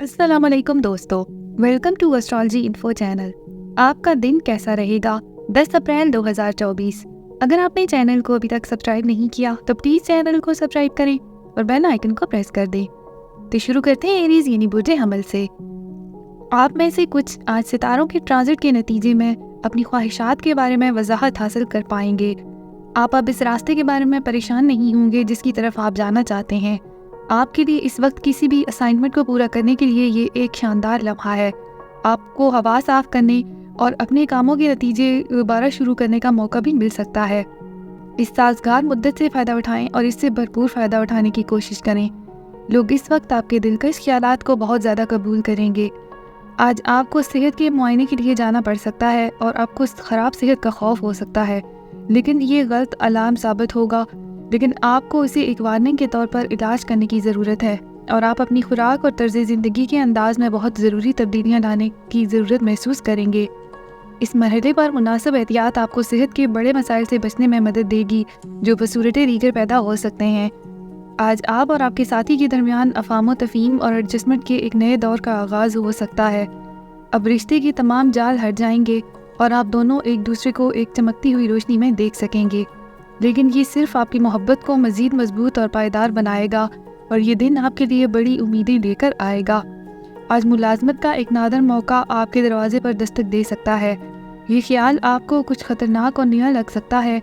अस्सलाम वालेकुम दोस्तों, welcome to astrology info channel. आपका दिन कैसा रहेगा 10 अप्रैल 2024। अगर आपने चैनल को अभी तक सब्सक्राइब नहीं किया तो प्लीज़ चैनल को सब्सक्राइब करें और बेल आइकन को प्रेस कर दें। तो शुरू करते हैं एरीज यानी बुर्ज हमल से। आप में से कुछ आज सितारों के ट्रांजिट के नतीजे में अपनी ख्वाहिशात के बारे में वजाहत हासिल कर पाएंगे। आप अब इस रास्ते के बारे में परेशान नहीं होंगे जिसकी तरफ आप जाना चाहते हैं। आपके लिए इस वक्त किसी भी असाइनमेंट को पूरा करने के लिए ये एक शानदार लम्हा है। आपको हवा साफ करने और अपने कामों के नतीजे दोबारा शुरू करने का मौका भी मिल सकता है। इस साजगार मुद्दत से फ़ायदा उठाएं और इससे भरपूर फ़ायदा उठाने की कोशिश करें। लोग इस वक्त आपके दिलकश ख्यालात को बहुत ज़्यादा कबूल करेंगे। आज आपको सेहत के मुआयने के लिए जाना पड़ सकता है और आपको ख़राब सेहत का खौफ हो सकता है, लेकिन ये गलत अलार्म साबित होगा। लेकिन आपको इसे एक वार्निंग के तौर पर इलाज करने की ज़रूरत है और आप अपनी खुराक और तर्ज ज़िंदगी के अंदाज में बहुत ज़रूरी तब्दीलियाँ लाने की ज़रूरत महसूस करेंगे। इस मरहले पर मुनासिब एहतियात आपको सेहत के बड़े मसाइल से बचने में मदद देगी जो बसूरत दीगर पैदा हो सकते हैं। आज आप और आपके साथी के दरमियान अफाम तफ़हीम और एडजस्टमेंट के एक नए दौर का आगाज़ हो सकता है। अब रिश्ते के तमाम जाल हट जाएंगे और आप दोनों एक दूसरे को एक चमकती हुई रोशनी में देख सकेंगे, लेकिन ये सिर्फ आपकी मोहब्बत को मज़ीद मजबूत और पायदार बनाएगा और ये दिन आपके लिए बड़ी उम्मीदें लेकर आएगा। आज मुलाजमत का एक नादर मौका आपके दरवाजे पर दस्तक दे सकता है। ये ख्याल आपको कुछ ख़तरनाक और नया लग सकता है,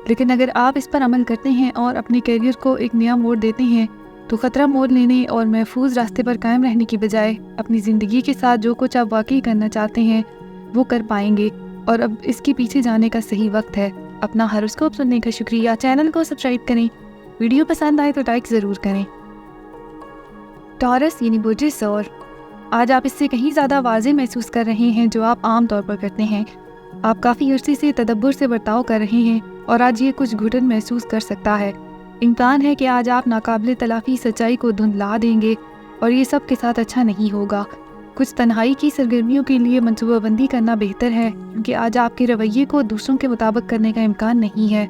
लेकिन अगर आप इस पर अमल करते हैं और अपने करियर को एक नया मोड़ देते हैं तो ख़तरा मोड़ लेने और महफूज रास्ते पर कायम रहने की बजाय अपनी ज़िंदगी के साथ जो कुछ आप वाकई करना चाहते हैं वो कर पाएंगे और अब इसके पीछे जाने का सही वक्त है। अपना हॉरोस्कोप सुनने का शुक्रिया। चैनल को सब्सक्राइब करें। वीडियो पसंद आए तो लाइक ज़रूर करें। टॉरस यानी बुर्ज सौर, आज आप इससे कहीं ज़्यादा वाज़ेह महसूस कर रहे हैं जो आप आम तौर पर करते हैं। आप काफ़ी अरसे से तदब्बुर से बर्ताव कर रहे हैं और आज ये कुछ घुटन महसूस कर सकता है। इम्कान है कि आज आप नाकाबिल तलाफ़ी सच्चाई को धुंधला देंगे और ये सब के साथ अच्छा नहीं होगा। कुछ तन्हाई की सरगर्मियों के लिए मनसूबाबंदी करना बेहतर है क्योंकि आज आपके रवैये को दूसरों के मुताबिक करने का इम्कान नहीं है।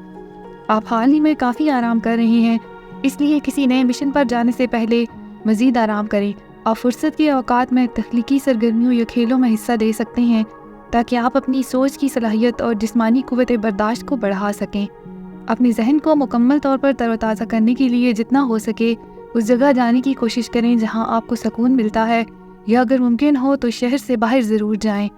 आप हाल ही में काफ़ी आराम कर रहे हैं, इसलिए किसी नए मिशन पर जाने से पहले मज़ीद आराम करें। आप फुर्सत के औकात में तख्लीकी सरगर्मियों या खेलों में हिस्सा दे सकते हैं ताकि आप अपनी सोच की सलाहियत और जिस्मानी कुव्वत बर्दाश्त को बढ़ा सकें। अपने जहन को मुकम्मल तौर पर तरोताज़ा करने के लिए जितना हो सके उस जगह जाने की कोशिश करें जहाँ आपको सुकून मिलता है, या अगर मुमकिन हो तो शहर से बाहर ज़रूर जाएं।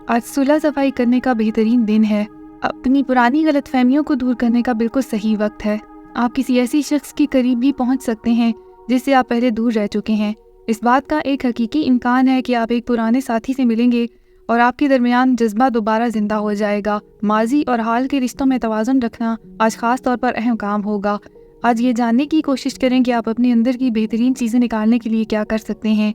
आज सुलह सफाई करने का बेहतरीन दिन है। अपनी पुरानी गलतफहमियों को दूर करने का बिल्कुल सही वक्त है। आप किसी ऐसी शख्स के करीब भी पहुंच सकते हैं जिससे आप पहले दूर रह चुके हैं। इस बात का एक हकीकी इम्कान है कि आप एक पुराने साथी से मिलेंगे और आपके दरमियान जज्बा दोबारा जिंदा हो जाएगा। माजी और हाल के रिश्तों में तवाज़ुन रखना आज ख़ास तौर पर अहम काम होगा। आज ये जानने की कोशिश करें कि आप अपने अंदर की बेहतरीन चीज़ें निकालने के लिए क्या कर सकते हैं।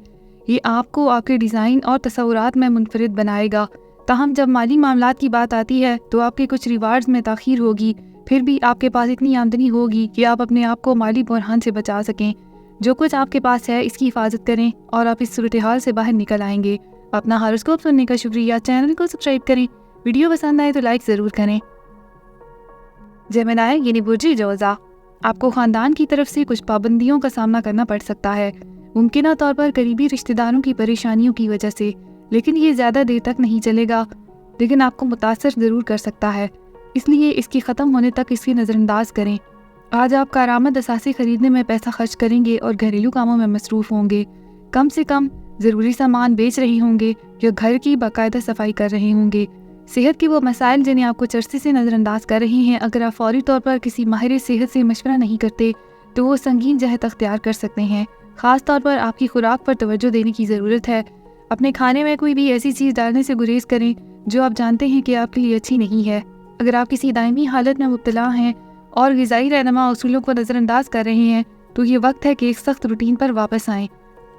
ये आपको आपके डिज़ाइन और तसव्वुरात में मुनफरिद बनाएगा। ताहम जब माली मामलात की बात आती है तो आपके कुछ रिवार्ड्स में ताख़ीर होगी, फिर भी आपके पास इतनी आमदनी होगी कि आप अपने आप को माली बुरहान से बचा सकें। जो कुछ आपके पास है इसकी हिफाजत करें और आप इस सूरत हाल से बाहर निकल आएंगे। अपना हॉरोस्कोप सुनने का शुक्रिया। चैनल को सब्सक्राइब करें। वीडियो पसंद आए तो लाइक ज़रूर करें। जेमिनी यानी बुर्ज जोज़ा, आपको ख़ानदान की तरफ से कुछ पाबंदियों का सामना करना पड़ सकता है, मुमकिन तौर पर करीबी रिश्तेदारों की परेशानियों की वजह से, लेकिन ये ज़्यादा देर तक नहीं चलेगा, लेकिन आपको मुतासर ज़रूर कर सकता है, इसलिए इसके ख़त्म होने तक इसकी नज़रअंदाज करें। आज आप कारामद असासे ख़रीदने में पैसा खर्च करेंगे और घरेलू कामों में मसरूफ़ होंगे। कम से कम ज़रूरी सामान बेच रहे होंगे या घर की बाकायदा सफाई कर रहे होंगे। सेहत के वो मसाइल जिन्हें आप कुछ अरसे से नज़रअंदाज कर रहे हैं, अगर आप फौरी तौर पर किसी माहिर सेहत से मशवरा नहीं करते तो वो संगीन जहत अख्तियार कर सकते हैं। ख़ास तौर पर आपकी खुराक पर तवज्जो देने की ज़रूरत है। अपने खाने में कोई भी ऐसी चीज़ डालने से गुरेज करें जो आप जानते हैं कि आपके लिए अच्छी नहीं है। अगर आप किसी दायमी हालत में मुब्तला हैं और ग़िज़ाई रहनुमा उसूलों को नज़रअंदाज कर रहे हैं तो ये वक्त है कि एक सख्त रूटीन पर वापस आएँ।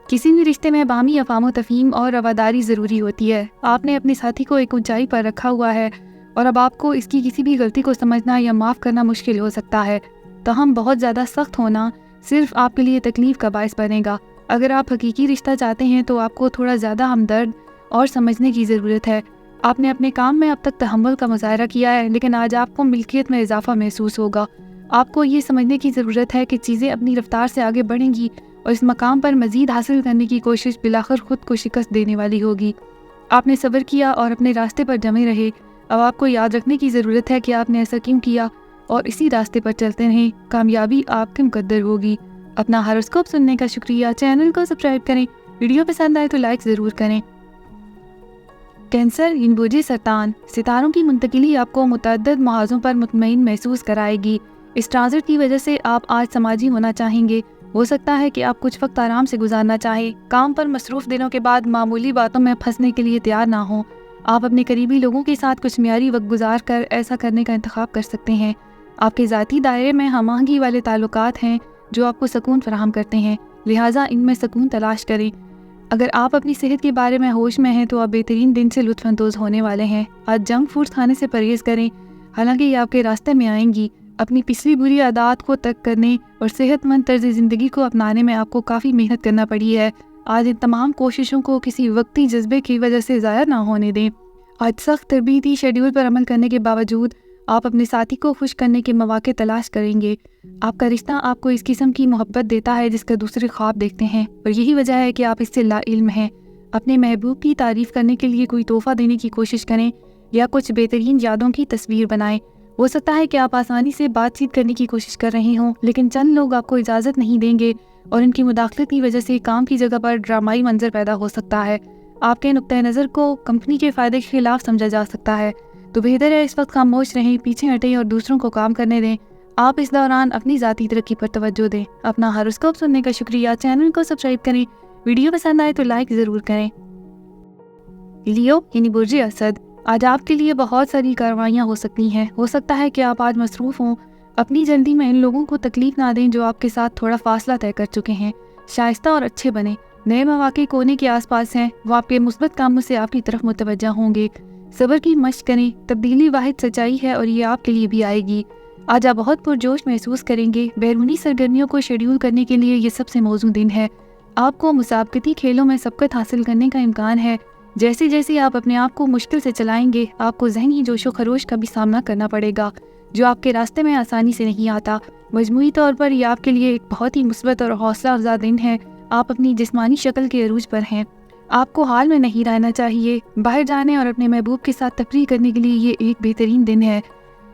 किसी भी रिश्ते में बामी अफ़ाम तफ़हीम और रवादारी ज़रूरी होती है। आपने अपने साथी को एक ऊंचाई पर रखा हुआ है और अब आपको इसकी किसी भी गलती को समझना या माफ़ करना मुश्किल हो सकता है। ताहम बहुत ज़्यादा सख्त होना सिर्फ आपके लिए तकलीफ़ का बायस बनेगा। अगर आप हकीकी रिश्ता चाहते हैं तो आपको थोड़ा ज़्यादा हमदर्द और समझने की ज़रूरत है। आपने अपने काम में अब तक तहम्मुल का मुज़ाहरा किया है, लेकिन आज आपको मिल्कियत में इजाफा महसूस होगा। आपको ये समझने की ज़रूरत है कि चीज़ें अपनी रफ्तार से आगे बढ़ेंगी और इस मकाम पर मज़ीद हासिल करने की कोशिश बिलाखिर खुद को शिकस्त देने वाली होगी। आपने सब्र किया और अपने रास्ते पर जमे रहे। अब आपको याद रखने की ज़रूरत है कि आपने ऐसा क्यों किया और इसी रास्ते पर चलते रहें। कामयाबी आपके मुकद्दर होगी। अपना हॉरोस्कोप सुनने का शुक्रिया। चैनल को सब्सक्राइब करें। वीडियो पसंद आए तो लाइक ज़रूर करें। कैंसर इन बुर्ज सरतान, सितारों की मुंतकिली आपको मुतअद्दिद महाज़ों पर मुतमईन महसूस कराएगी। इस ट्रांजिट की वजह से आप आज समाजी होना चाहेंगे। हो सकता है कि आप कुछ वक्त आराम से गुजारना चाहें। काम पर मसरूफ़ दिनों के बाद मामूली बातों में फंसने के लिए तैयार ना हों। आप अपने करीबी लोगों के साथ कुछ मियारी वक्त गुजार कर ऐसा करने का इंतखाब कर सकते हैं। आपके ज़ाती दायरे में हमआहंगी वाले ताल्लुकात हैं जो आपको सुकून फराहम करते हैं, लिहाजा इनमें सुकून तलाश करें। अगर आप अपनी सेहत के बारे में होश में हैं तो आप बेहतरीन दिन से लुत्फ़अंदोज़ होने वाले हैं। आज जंक फूड खाने से परहेज़ करें, हालांकि ये आपके रास्ते में आएंगी। अपनी पिछली बुरी आदत को तर्क करने और सेहतमंद तर्ज ज़िंदगी को अपनाने में आपको काफ़ी मेहनत करना पड़ी है। आज इन तमाम कोशिशों को किसी वक्ती जज्बे की वजह से ज़ाया ना होने दें। आज सख्त तरबीती शेड्यूल पर अमल करने के बावजूद आप अपने साथी को खुश करने के मौके तलाश करेंगे। आपका रिश्ता आपको इस किस्म की मोहब्बत देता है जिसका दूसरे ख्वाब देखते हैं, और यही वजह है कि आप इससे लाइल्म हैं। अपने महबूब की तारीफ़ करने के लिए कोई तोहफ़ा देने की कोशिश करें या कुछ बेहतरीन यादों की तस्वीर बनाएं। हो सकता है कि आप आसानी से बातचीत करने की कोशिश कर रहे हों, लेकिन चंद लोग आपको इजाज़त नहीं देंगे और इनकी मुदाखलत की वजह से काम की जगह पर ड्रामाई मंजर पैदा हो सकता है। आपके नुक्ते नज़र को कंपनी के फ़ायदे के खिलाफ समझा जा सकता है, तो बेहतर है इस वक्त खामोश रहें, पीछे हटें और दूसरों को काम करने दें। आप इस दौरान अपनी ज़ाती तरक्की पर तवज्जो दें। अपना हॉरोस्कोप सुनने का शुक्रिया। चैनल को सब्सक्राइब करें। वीडियो पसंद आए तो लाइक ज़रूर करें। लियो यानी बुर्ज असद, आज आपके लिए बहुत सारी कार्रवाइयाँ हो सकती हैं। हो सकता है कि आप आज मसरूफ़ हों। अपनी जल्दी में इन लोगों को तकलीफ ना दें जो आपके साथ थोड़ा फासला तय कर चुके हैं। शाइस्ता और अच्छे बने। नए मौके कोने के आसपास हैं, वो आपके मुस्बत कामों से आपकी तरफ मुतवज्जा होंगे। सब्र की मशक करें। तब्दीली वाहिद सच्चाई है और ये आपके लिए भी आएगी। आज आप बहुत पुरजोश महसूस करेंगे। बैरूनी सरगर्मियों को शेड्यूल करने के लिए ये सबसे मौजूद दिन है। आपको मुसाबकती खेलों में सबकत हासिल करने का इम्कान है। जैसे जैसे आप अपने आप को मुश्किल से चलाएंगे, आपको ज़हनी जोशो खरोश का भी सामना करना पड़ेगा जो आपके रास्ते में आसानी से नहीं आता। मजमूई तौर पर यह आपके लिए एक बहुत ही मुस्बत और हौसला अफजा दिन है। आप अपनी जिस्मानी शक्ल के अरूज पर हैं। आपको हाल में नहीं रहना चाहिए। बाहर जाने और अपने महबूब के साथ तफरीह करने के लिए ये एक बेहतरीन दिन है।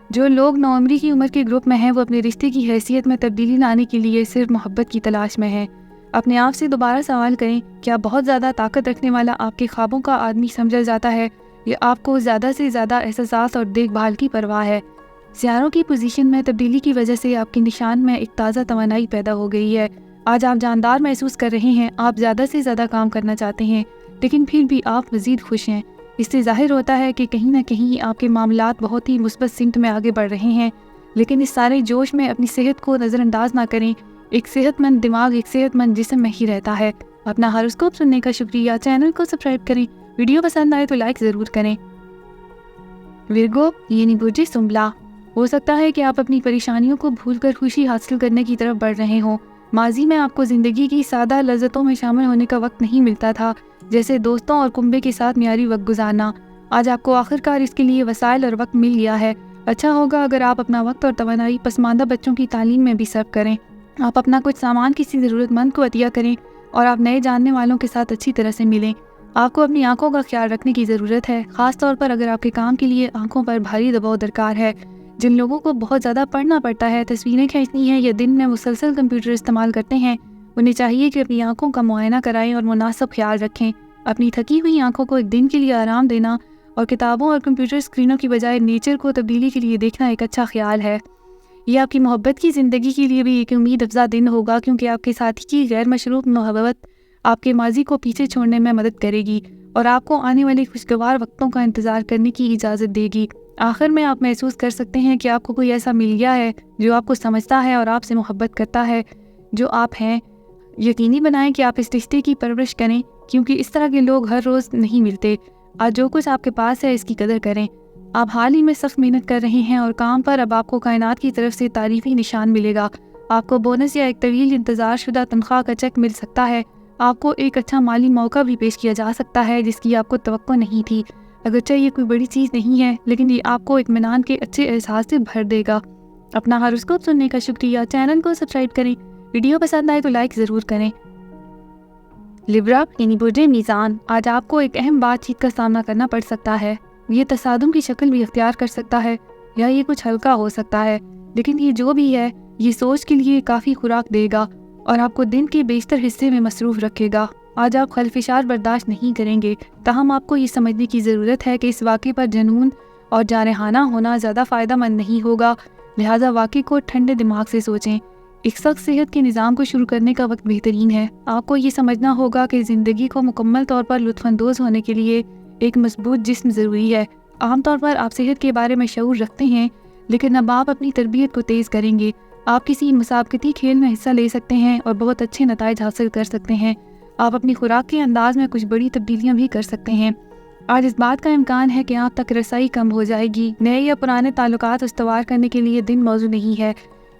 जो लोग नौअमरी की उम्र के ग्रुप में हैं वो अपने रिश्ते की हैसियत में तब्दीली लाने के लिए सिर्फ मोहब्बत की तलाश में हैं। अपने आप से दोबारा सवाल करें, क्या बहुत ज़्यादा ताकत रखने वाला आपके ख्वाबों का आदमी समझा जाता है या आपको ज़्यादा से ज़्यादा एहसास और देखभाल की परवाह है? सियारों की पोजीशन में तब्दीली की वजह से आपके निशान में एक ताज़ा तवानाई पैदा हो गई है। आज आप जानदार महसूस कर रहे हैं। आप ज़्यादा से ज़्यादा काम करना चाहते हैं, लेकिन फिर भी आप मज़ीद खुश हैं। इससे ज़ाहिर होता है कि कहीं ना कहीं आपके मामलात बहुत ही मुस्बत सिमत में आगे बढ़ रहे हैं। लेकिन इस सारे जोश में अपनी सेहत को नज़रअंदाज ना करें। एक सेहतमंद दिमाग एक सेहतमंद जिस्म में ही रहता है। अपना हॉरोस्कोप सुनने का शुक्रिया। चैनल को सब्सक्राइब करें। वीडियो पसंद आए तो लाइक ज़रूर करें। विर्गो यानी बुर्ज सुंबला, हो सकता है कि आप अपनी परेशानियों को भूलकर खुशी हासिल करने की तरफ बढ़ रहे हों। माजी में आपको ज़िंदगी की सादा लज़्ज़तों में शामिल होने का वक्त नहीं मिलता था, जैसे दोस्तों और कुंबे के साथ मियारी वक्त गुजारना। आज आपको आखिरकार इसके लिए वसाइल और वक्त मिल गया है। अच्छा होगा अगर आप अपना वक्त और तवानाई पसमानदा बच्चों की तालीम में भी सर्व करें। आप अपना कुछ सामान किसी ज़रूरतमंद को अतिया करें और आप नए जानने वालों के साथ अच्छी तरह से मिलें। आपको अपनी आंखों का ख्याल रखने की ज़रूरत है, ख़ास तौर पर अगर आपके काम के लिए आंखों पर भारी दबाव दरकार है। जिन लोगों को बहुत ज़्यादा पढ़ना पड़ता है, तस्वीरें खींचनी है या दिन में मुसलसल कंप्यूटर इस्तेमाल करते हैं, उन्हें चाहिए कि अपनी आंखों का मुआयना कराएं और मुनासिब ख्याल रखें। अपनी थकी हुई आंखों को एक दिन के लिए आराम देना और किताबों और कंप्यूटर स्क्रीनों की बजाय नेचर को तब्दीली के लिए देखना एक अच्छा ख्याल है। ये आपकी मोहब्बत की ज़िंदगी के लिए भी एक उम्मीद अफजा दिन होगा, क्योंकि आपके साथी की गैर मशरूफ मोहब्बत आपके माजी को पीछे छोड़ने में मदद करेगी और आपको आने वाले खुशगवार वक्तों का इंतज़ार करने की इजाज़त देगी। आखिर में आप महसूस कर सकते हैं कि आपको कोई ऐसा मिल गया है जो आपको समझता है और आपसे मोहब्बत करता है जो आप हैं। यकीनी बनाएं कि आप इस रिश्ते की परवरिश करें, क्योंकि इस तरह के लोग हर रोज़ नहीं मिलते। आज जो कुछ आपके पास है इसकी कदर करें। आप हाल ही में सख्त मेहनत कर रहे हैं और काम पर अब आपको कायनात की तरफ से तारीफ़ी निशान मिलेगा। आपको बोनस या एक तवील इंतज़ार शुदा तनख्वाह का चेक मिल सकता है। आपको एक अच्छा माली मौका भी पेश किया जा सकता है जिसकी आपको तवक्को नहीं थी। अगरचे ये कोई बड़ी चीज़ नहीं है, लेकिन ये आपको इत्मीनान के अच्छे एहसास से भर देगा। अपना हॉरोस्कोप सुनने का शुक्रिया। चैनल को सब्सक्राइब करें। वीडियो पसंद आए तो लाइक ज़रूर करें। लिब्रा यानी बुर्जे मीज़ान, आज आपको एक अहम बातचीत का सामना करना पड़ सकता है। ये तसादुम की शक्ल भी अख्तियार कर सकता है या ये कुछ हल्का हो सकता है, लेकिन ये जो भी है ये सोच के लिए काफ़ी खुराक देगा और आपको दिन के बेशतर हिस्से में मसरूफ़ रखेगा। आज आप खलफिशार बर्दाश्त नहीं करेंगे, ताहम आपको ये समझने की ज़रूरत है कि इस वाक़े पर जुनून और जारहाना होना ज़्यादा फ़ायदा मंद नहीं होगा। लिहाजा वाक़े को ठंडे दिमाग से सोचें। एक सख्त सेहत के निज़ाम को शुरू करने का वक्त बेहतरीन है। आपको ये समझना होगा कि ज़िंदगी को मुकम्मल तौर पर लुत्फ़अंदोज़ होने के लिए एक मजबूत जिस्म ज़रूरी है। आमतौर पर आप सेहत के बारे में शऊर रखते हैं, लेकिन अब आप अपनी तरबियत को तेज़ करेंगे। आप किसी मुसाबकती खेल में हिस्सा ले सकते हैं और बहुत अच्छे नताइज हासिल कर सकते हैं। आप अपनी खुराक के अंदाज में कुछ बड़ी तब्दीलियाँ भी कर सकते हैं। आज इस बात का इम्कान है कि आप तक रसाई कम हो जाएगी। नए या पुराने ताल्लुकात उस्तवार करने के लिए दिन मौजू नहीं है।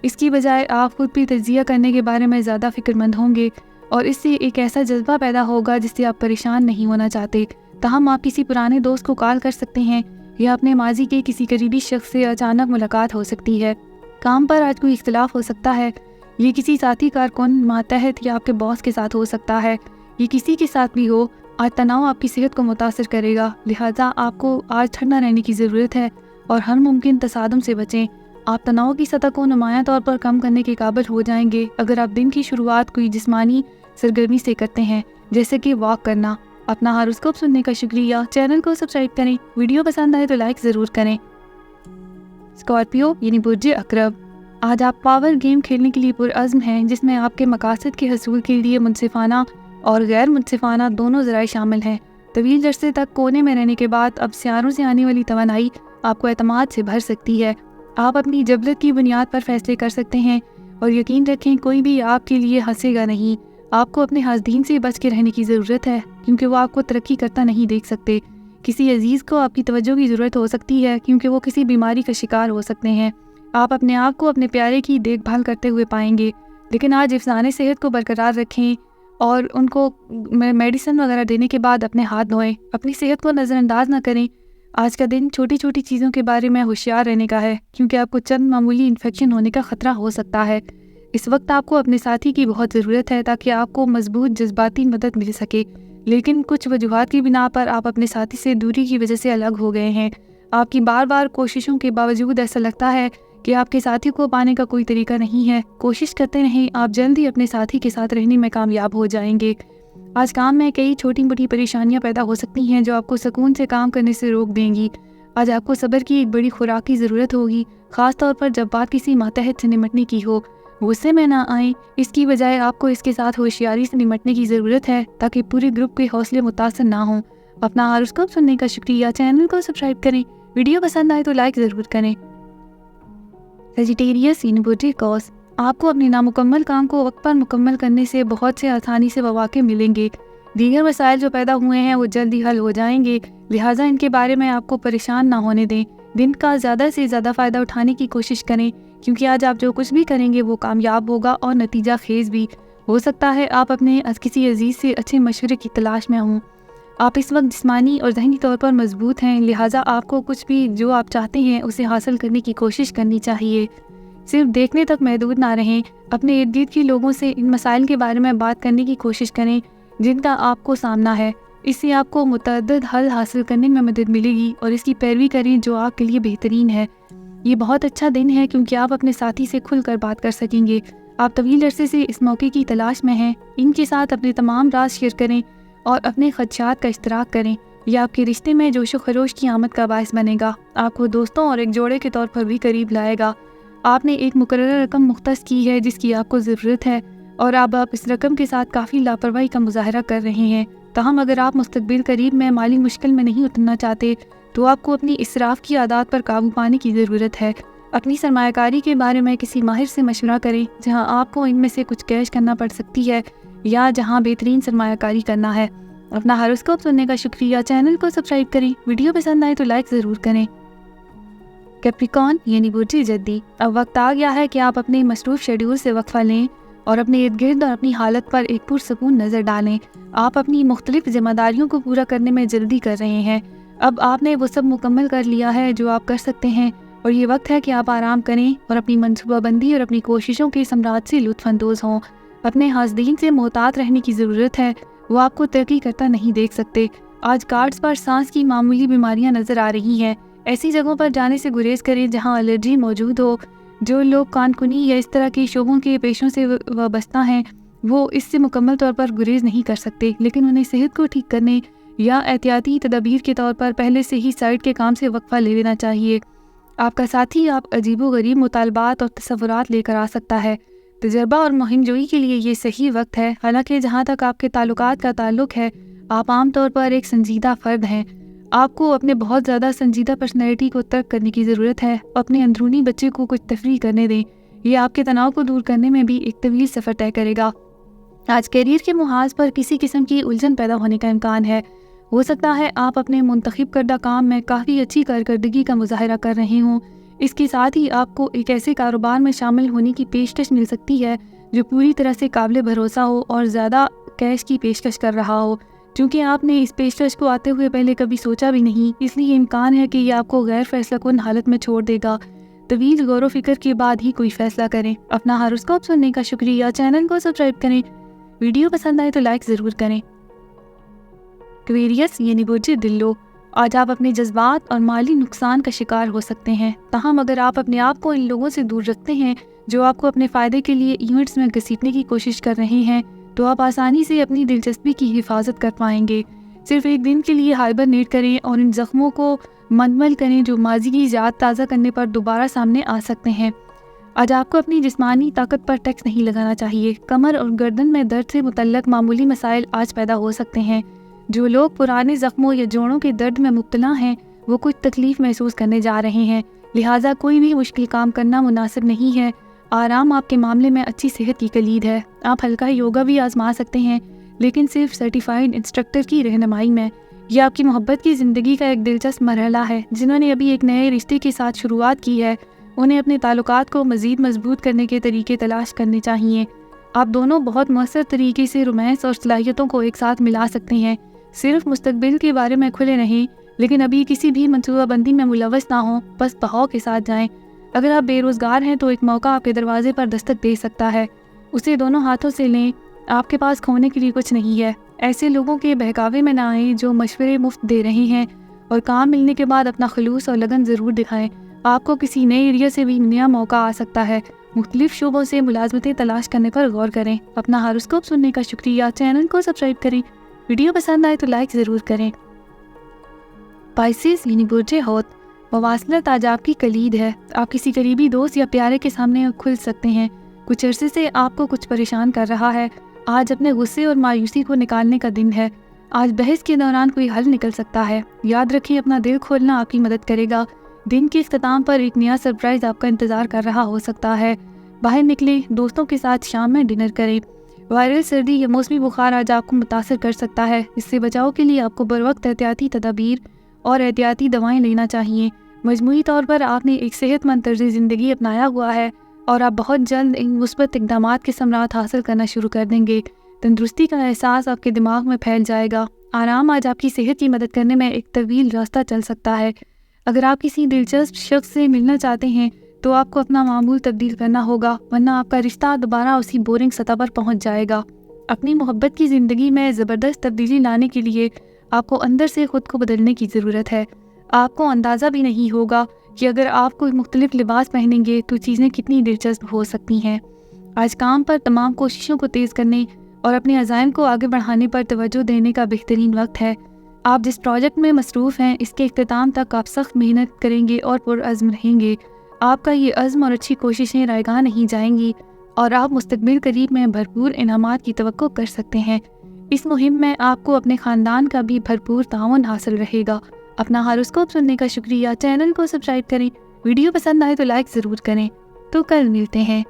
इसकी बजाय आप खुद भी तज्जिया करने के बारे में ज़्यादा फ़िक्रमंद होंगे और इससे एक ऐसा जज्बा पैदा होगा जिससे आप परेशान नहीं होना चाहते। ताहम आप किसी पुराने दोस्त को कॉल कर सकते हैं या अपने माजी के किसी करीबी शख्स से अचानक मुलाकात हो सकती है। काम पर आज कोई इख्तिलाफ हो सकता है। ये किसी साथी कारकुन, मातहत या आपके बॉस के साथ हो सकता है। ये किसी के साथ भी हो, आज तनाव आपकी सेहत को मुतासर करेगा। लिहाजा आपको आज ठंडा रहने की ज़रूरत है और हर मुमकिन तसादुम से बचें। आप तनाव की सतह को नुमायां तौर पर कम करने के काबिल हो जाएंगे अगर आप दिन की शुरुआत कोई जिस्मानी सरगर्मी से करते हैं, जैसे कि वॉक करना। अपना हॉरोस्कोप सुनने का शुक्रिया। चैनल को सब्सक्राइब करें। वीडियो पसंद आए तो लाइक ज़रूर करें। स्कॉर्पियो यानी बुर्जे अकरब, आज आप पावर गेम खेलने के लिए पुरअज़्म हैं, जिसमें आपके मकासद के हसूल के लिए मुनसिफाना और गैर मुनसिफाना दोनों ज़राए शामिल हैं। तवील अरसे तक कोने में रहने के बाद अब सियारों से आने वाली तवानाई आपको एतमाद से भर सकती है। आप अपनी जबलत की बुनियाद पर फैसले कर सकते हैं और यकीन रखें कोई भी आपके लिए हंसेगा नहीं। आपको अपने हासदीन से बच के रहने की ज़रूरत है, क्योंकि वो आपको तरक्की करता नहीं देख सकते। किसी अजीज़ को आपकी तवज्जो की ज़रूरत हो सकती है, क्योंकि वो किसी बीमारी का शिकार हो सकते हैं। आप अपने आप को अपने प्यारे की देखभाल करते हुए पाएंगे, लेकिन आज हिफ्ज़ाने सेहत को बरकरार रखें और उनको मेडिसिन वगैरह देने के बाद अपने हाथ धोएं। अपनी सेहत को नज़रअंदाज ना करें। आज का दिन छोटी छोटी चीज़ों के बारे में होशियार रहने का है, क्योंकि आपको चंद मामूली इन्फेक्शन होने का ख़तरा हो सकता है। इस वक्त आपको अपने साथी की बहुत ज़रूरत है ताकि आपको मजबूत जज्बाती मदद मिल सके, लेकिन कुछ वजूहात की बिना पर आप अपने साथी से दूरी की वजह से अलग हो गए हैं। आपकी बार बार कोशिशों के बावजूद ऐसा लगता है कि आपके साथी को पाने का कोई तरीका नहीं है। कोशिश करते रहें, आप जल्द ही अपने साथी के साथ रहने में कामयाब हो जाएंगे। आज काम में कई छोटी मोटी परेशानियां पैदा हो सकती हैं जो आपको सुकून से काम करने से रोक देंगी। आज आपको सब्र की एक बड़ी खुराक की ज़रूरत होगी, ख़ास तौर पर जब बात किसी मातहत से निमटने की हो। गुस्से में ना आए, इसकी बजाय आपको इसके साथ होशियारी से निमटने की ज़रूरत है ताकि पूरे ग्रुप के हौसले मुतासर ना हों। अपना हॉरोस्कोप सुनने का शुक्रिया। चैनल को सब्सक्राइब करें। वीडियो पसंद आए तो लाइक ज़रूर करें। सेजिटेरियस यानी बुर्जे कौस, आपको अपने नामुकम्मल काम को वक्त पर मुकम्मल करने से बहुत से आसानी से मौके मिलेंगे। दीगर मसाइल जो पैदा हुए हैं वो जल्दी हल हो जाएंगे, लिहाजा इनके बारे में आपको परेशान ना होने दें। दिन का ज़्यादा से ज़्यादा फ़ायदा उठाने की कोशिश करें, क्योंकि आज आप जो कुछ भी करेंगे वो कामयाब होगा और नतीजा खेज भी हो सकता है। आप अपने किसी अजीज़ से अच्छे मशवरे की तलाश में हों। आप इस वक्त जिस्मानी और ज़हनी तौर पर मजबूत हैं, लिहाजा आपको कुछ भी जो आप चाहते हैं उसे हासिल करने की कोशिश करनी चाहिए। सिर्फ देखने तक महदूद ना रहें। अपने इर्द गिर्द के लोगों से इन मसाइल के बारे में बात करने की कोशिश करें जिनका आपको सामना है। इससे आपको मुतअद्दिद हल हासिल करने में मदद मिलेगी और इसकी पैरवी करें जो आपके लिए बेहतरीन है। ये बहुत अच्छा दिन है क्योंकि आप अपने साथी से खुलकर बात कर सकेंगे। आप तवील अरसे से इस मौके की तलाश में हैं। इनके साथ अपने तमाम राज शेयर करें और अपने खदशात का इश्तराक करें। यह आपके रिश्ते में जोशो खरोश की आमद का बायस बनेगा। आपको दोस्तों और एक जोड़े के तौर पर भी करीब लाएगा। आपने एक मुकर्रर रकम मुख्तस की है जिसकी आपको ज़रूरत है और अब आप इस रकम के साथ काफ़ी लापरवाही का मुजाहरा कर रहे हैं। ताहम अगर आप मुस्तकबिल करीब में माली मुश्किल में नहीं उतरना चाहते तो आपको अपनी इसराफ की आदत पर काबू पाने की ज़रूरत है। अपनी सरमायाकारी के बारे में किसी माहिर से मशवरा करें जहां आपको इनमें से कुछ कैश करना पड़ सकती है या जहां बेहतरीन सरमायाकारी करना है। अपना हॉरोस्कोप सुनने का शुक्रिया। चैनल को सब्सक्राइब करें। वीडियो पसंद आए तो लाइक ज़रूर करें। कैप्रिकॉर्न यानी बुर्जे जद्दी, अब वक्त आ गया है कि आप अपने मसरूफ़ शेड्यूल से वक्फा लें और अपने इर्द गिर्द और अपनी हालत पर एक पुरसकून नज़र डालें। आप अपनी मुख्तलिफ जिम्मेदारियों को पूरा करने में जल्दी कर रहे हैं। अब आपने वो सब मुकम्मल कर लिया है जो आप कर सकते हैं और ये वक्त है कि आप आराम करें और अपनी मनसूबाबंदी और अपनी कोशिशों के समराज से लुत्फ़अंदोज़ हों। अपने हासदीन से मोहतात रहने की ज़रूरत है। वो आपको तरक्की करता नहीं देख सकते। आज कार्ड्स पर सांस की मामूली बीमारियां नजर आ रही हैं। ऐसी जगहों पर जाने से गुरेज करें जहां एलर्जी मौजूद हो। जो लोग कानकुनी या इस तरह के शोबों के पेशों से वाबस्ता हैं वो इससे मुकम्मल तौर पर गुरेज नहीं कर सकते, लेकिन उन्हें सेहत को ठीक करने या एहतियाती तदाबीर के तौर पर पहले से ही साइड के काम से वक्फा ले लेना चाहिए। आपका साथी आप अजीबोगरीब मुतालबात और तसव्वुरात लेकर आ सकता है। तजर्बा और मुहिमजोई के लिए ये सही वक्त है। हालांकि जहाँ तक आपके ताल्लुकात का ताल्लुक है, आप आम तौर पर एक संजीदा फ़र्द हैं। आपको अपने बहुत ज़्यादा संजीदा पर्सनैलिटी को तर्क करने की ज़रूरत है। अपने अंदरूनी बच्चे को कुछ तफरीह करने दें। ये आपके तनाव को दूर करने में भी एक तवील सफ़र तय करेगा। आज कैरियर के मुहाज पर किसी किस्म की उलझन पैदा होने का इम्कान है। हो सकता है आप अपने मुंतखब करदा काम में काफ़ी अच्छी कारकर्दगी का मुजाहरा कर रहे हों। इसके साथ ही आपको एक ऐसे कारोबार में शामिल होने की पेशकश मिल सकती है जो पूरी तरह से काबिल भरोसा हो और ज़्यादा कैश की पेशकश कर रहा हो। चूँकि आपने इस पेशकश को आते हुए पहले कभी सोचा भी नहीं, इसलिए इम्कान है कि ये आपको गैर फैसलाकुन हालत में छोड़ देगा। तवील गौर व फिक्र के बाद ही कोई फैसला करें। अपना हॉरोस्कोप सुनने का शुक्रिया। चैनल को सब्सक्राइब करें। वीडियो पसंद आए तो लाइक ज़रूर करें। एक्वेरियस यानी बुर्ज दिल्लो, आज आप अपने जज्बात और माली नुकसान का शिकार हो सकते हैं। ताहम अगर आप अपने आप को इन लोगों से दूर रखते हैं जो आपको अपने फ़ायदे के लिए इवेंट्स में घसीटने की कोशिश कर रहे हैं, तो आप आसानी से अपनी दिलचस्पी की हिफाजत कर पाएंगे। सिर्फ एक दिन के लिए हाइबरनेट करें और इन ज़ख्मों को मंदमल करें जो माजी की याद ताज़ा करने पर दोबारा सामने आ सकते हैं। आज आपको अपनी जिस्मानी ताकत पर टैक्स नहीं लगाना चाहिए। कमर और गर्दन में दर्द से मुतल्लक मामूली मसाइल आज पैदा हो सकते हैं। जो लोग पुराने ज़ख्मों या जोड़ों के दर्द में मुब्तला हैं वो कुछ तकलीफ़ महसूस करने जा रहे हैं, लिहाजा कोई भी मुश्किल काम करना मुनासिब नहीं है। आराम आपके मामले में अच्छी सेहत की कलीद है। आप हल्का योगा भी आजमा सकते हैं, लेकिन सिर्फ सर्टिफाइड इंस्ट्रक्टर की रहनुमाई में। यह आपकी मोहब्बत की ज़िंदगी का एक दिलचस्प मरहला है। जिन्होंने अभी एक नए रिश्ते के साथ शुरुआत की है, उन्हें अपने ताल्लुकात को मज़ीद मजबूत करने के तरीके तलाश करने चाहिए। आप दोनों बहुत मौसर तरीके से रोमांस और सलाहियतों को एक साथ मिला सकते हैं। सिर्फ मुस्तकबिल के बारे में खुले रहें, लेकिन अभी किसी भी मनसूबाबंदी में मुलव्वस ना हों, बस बहाव के साथ जाएं। अगर आप बेरोज़गार हैं तो एक मौका आपके दरवाजे पर दस्तक दे सकता है। उसे दोनों हाथों से लें। आपके पास खोने के लिए कुछ नहीं है। ऐसे लोगों के बहकावे में ना आएं जो मशवरे मुफ्त दे रहे हैं, और काम मिलने के बाद अपना खलूस और लगन ज़रूर दिखाएं। आपको किसी नए एरिया से भी नया मौका आ सकता है। मुख्तलिफ शोबों से मुलाजमतें तलाश करने पर गौर करें। अपना हॉरोस्कोप सुनने का शुक्रिया। चैनल को सब्सक्राइब करें। वीडियो पसंद आए तो लाइक ज़रूर करें। पाइसेस यानी बुर्ज हौत, मवासलत आज आपकी कलीद है। आप किसी करीबी दोस्त या प्यारे के सामने खुल सकते हैं। कुछ अरसे से आपको कुछ परेशान कर रहा है। आज अपने गुस्से और मायूसी को निकालने का दिन है। आज बहस के दौरान कोई हल निकल सकता है। याद रखिए, अपना दिल खोलना आपकी मदद करेगा। दिन के इख्तिताम पर एक नया सरप्राइज़ आपका इंतज़ार कर रहा हो सकता है। बाहर निकले, दोस्तों के साथ शाम में डिनर करें। वायरल सर्दी या मौसमी बुखार आज आपको मुतासर कर सकता है। इससे बचाव के लिए आपको बर वक्त एहतियाती तदाबीर और एहतियाती दवाएं लेना चाहिए। मजमूई तौर पर आपने एक सेहतमंद तर्ज़ ज़िंदगी अपनाया हुआ है और आप बहुत जल्द इन मुस्बत इक़दामात के समरात हासिल करना शुरू कर देंगे। तंदुरुस्ती का एहसास आपके दिमाग में फैल जाएगा। आराम आज आपकी सेहत की मदद करने में एक तवील रास्ता चल सकता है। अगर आप किसी दिलचस्प शख्स से मिलना चाहते हैं तो आपको अपना मामूल तब्दील करना होगा, वरना आपका रिश्ता दोबारा उसी बोरिंग सतह पर पहुंच जाएगा। अपनी मोहब्बत की ज़िंदगी में ज़बरदस्त तब्दीली लाने के लिए आपको अंदर से ख़ुद को बदलने की ज़रूरत है। आपको अंदाज़ा भी नहीं होगा कि अगर आप कोई मुख्तलिफ लिबास पहनेंगे तो चीज़ें कितनी दिलचस्प हो सकती हैं। आज काम पर तमाम कोशिशों को तेज़ करने और अपने अज़ाइम को आगे बढ़ाने पर तवज्जो देने का बेहतरीन वक्त है। आप जिस प्रोजेक्ट में मसरूफ़ हैं, इसके इख्तिताम तक आप सख्त मेहनत करेंगे और पुरअज़्म रहेंगे। आपका ये अज़्म और अच्छी कोशिशें रायगाह नहीं जाएंगी और आप मुस्तक़बिल करीब में भरपूर इनामात की तवक्को कर सकते हैं। इस मुहिम में आपको अपने ख़ानदान का भी भरपूर ताउन हासिल रहेगा। अपना हॉरोस्कोप सुनने का शुक्रिया। चैनल को सब्सक्राइब करें। वीडियो पसंद आए तो लाइक ज़रूर करें। तो कल मिलते हैं।